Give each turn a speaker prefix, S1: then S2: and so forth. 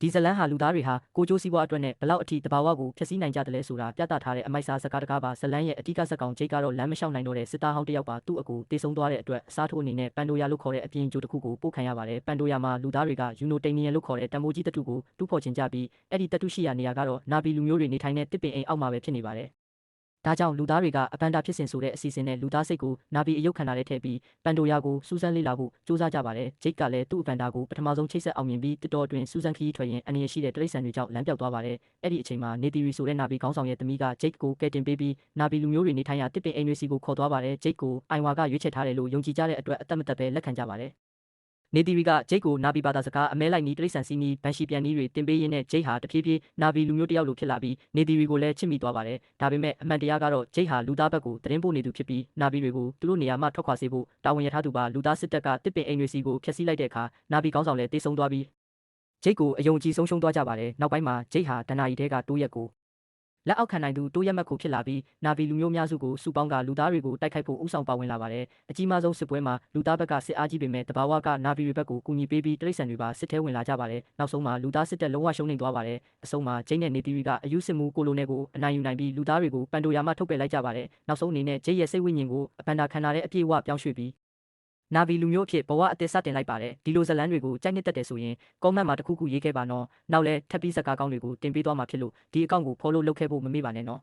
S1: ဒီဇလန်းဟာလူသားတွေဟာကိုကျိုးစီးပွားအတွက်နဲ့ဘလောက်အထိတဘာဝကိုဖျက်ဆီးနိုင်ကြတယ်လဲဆိုတာပြသထားတဲ့အမိုက်စားစကားတကားပါဇလန်းရဲ့အတိကဇက်ကောင်ဂျိတ်ကတော့လမ်းမလျှောက်နိုင်တော့တဲ့စစ်သားဟောင်းတစ်ယောက်ပါသူ့အကူတေဆုံးသွားတဲ့အတွက်အစားထိုးအနေနဲ့ပန်ဒိုယာလို့ခေါ်တဲ့အပြင်ကျိုးတစ်ခုကိုပို့ခံရပါတယ်ပန်ဒိုယာမှာလူသားတွေကယူနိုတိန်နီယန်လို့ခေါ်တဲ့တံမိုးကြီးတတုကိုတူးဖော်ချင်ကြပြီးအဲ့ဒီတတုရှိရာနေရာကတော့နာဘီလူမျိုးတွေနေထိုင်တဲ့တစ်ပင်အိမ်အောက်မှာပဲဖြစ်နေပါတယ်ဒါကြောင့်လူသားတွေကအပန်ဒါဖြစ်စဉ်ဆိုတဲ့အစီအစဉ်နဲ့လူသားစိတ်ကိုနာဘီအယုတ်ခန္ဓာထဲထည့်ပြီးပန်ဒိုယာကိုစူးစမ်းလေ့လာဖို့စူးစမ်းကြပါတယ်ဂျိတ်ကလည်းသူ့အပန်ဒါကိုပထမဆုံးချိတ်ဆက်အောင်မြင်ပြီးတစ်တော်အတွင်းစူးစမ်းခရီးထွက်ရင်အန္တရာယ်ရှိတဲ့တိရစ္ဆာန်တွေကြောင့်လမ်းပြောက်သွားပါတယ်အဲ့ဒီအချိန်မှာနေတီရီဆိုတဲ့နာဘီခေါင်းဆောင်ရဲ့သမီးကဂျိတ်ကိုကယ်တင်ပေးပြီးနာဘီလူမျိုးတွေနေထိုင်ရာတစ်ပင်အိမ်တွေစီကိုခေါ်သွားပါတယ်ဂျိတ်ကိုအိုင်ဝါကရွေးချယ်ထားတယ်လို့ယုံကြည်ကြတဲ့အတွက်အသက်မသက်ပဲလက်ခံကြပါတယ်နေတီရီကဂျိတ်ကိုနာဘီဘာသာစကားအမဲလိုက်နီးတိရစ္ဆာန်စီနီးဘန်ရှီပြန်နီးတွေတင်ပေးရင်းနဲ့ဂျိတ်ဟာတဖြည်းဖြည်းနာဘီလူမျိုးတယောက်လိုဖြစ်လာပြီးနေတီရီကိုလည်းချစ်မိသွားပါတယ်ဒါပေမဲ့အမှန်တရားကတော့ဂျိတ်ဟာလူသားဘက်ကိုသတင်းပို့နေသူဖြစ်ပြီးနာဘီတွေကိုသူတို့နေရာမှထွက်ခွာစေဖို့တာဝန်ရထားသူပါလူသားစစ်တပ်ကတစ်ပင်အိမ်တွေစီကိုဖျက်ဆီးလိုက်တဲ့အခါနာဘီကောင်းဆောင်လည်းတေဆုံးသွားပြီးဂျိတ်ကိုအယုံကြည်ဆုံးရှုံးသွားကြပါတယ်နောက်ပိုင်းမှာဂျိတ်ဟာဒဏ္ဍာရီထဲကတိုးရက်ကိုလက်အောက်ခံနိုင်သူတိုးရက်မက်ကိုဖြစ်လာပြီးနာဘီလူမျိုးများစုကိုစုပေါင်းကလူသားတွေကိုတိုက်ခိုက်ဖို့ဥဆောင်ပါဝင်လာပါတယ်အကြီးမားဆုံးစစ်ပွဲမှာလူသားဘက်ကစစ်အားကြီးပေမဲ့တဘာဝကနာဘီတွေဘက်ကိုကူညီပေးပြီးတိရစ္ဆာန်တွေပါစစ်ထဲဝင်လာကြပါတယ်နောက်ဆုံးမှာလူသားစစ်တပ်လုံးဝရှုံးနိမ့်သွားပါတယ်အဆုံးမှာဂျိတ်နဲ့နေတီရီကအယူစစ်မှုကိုလိုနယ်ကိုအနိုင်ယူနိုင်ပြီးလူသားတွေကိုပန်ဒိုယာမှထုတ်ပယ်လိုက်ကြပါတယ်နောက်ဆုံးအနေနဲ့ဂျိတ်ရဲ့စိတ်ဝိညာဉ်ကိုအပန်ဒါခန္ဓာထဲအပြည့်အဝပြောင်းရွှေ့ပြီးနာဘီလူမျိုးအဖြစ်ဘဝအသစ်စတင်လိုက်ပါတယ်ဒီလိုဇလန်းတွေကိုကြိုက်နှစ်သက်တယ်ဆိုရင်ကောမန့်မှာတစ်ခုခုရေးခဲ့ပါနော်နောက်လဲထပ်ပြီးဇာတ်ကားကောင်းတွေကိုတင်ပေးသွားမှာဖြစ်လို့ဒီအကောင့်ကို follow လုပ်ခဲ့ဖို့မမေ့ပါနဲ့နော်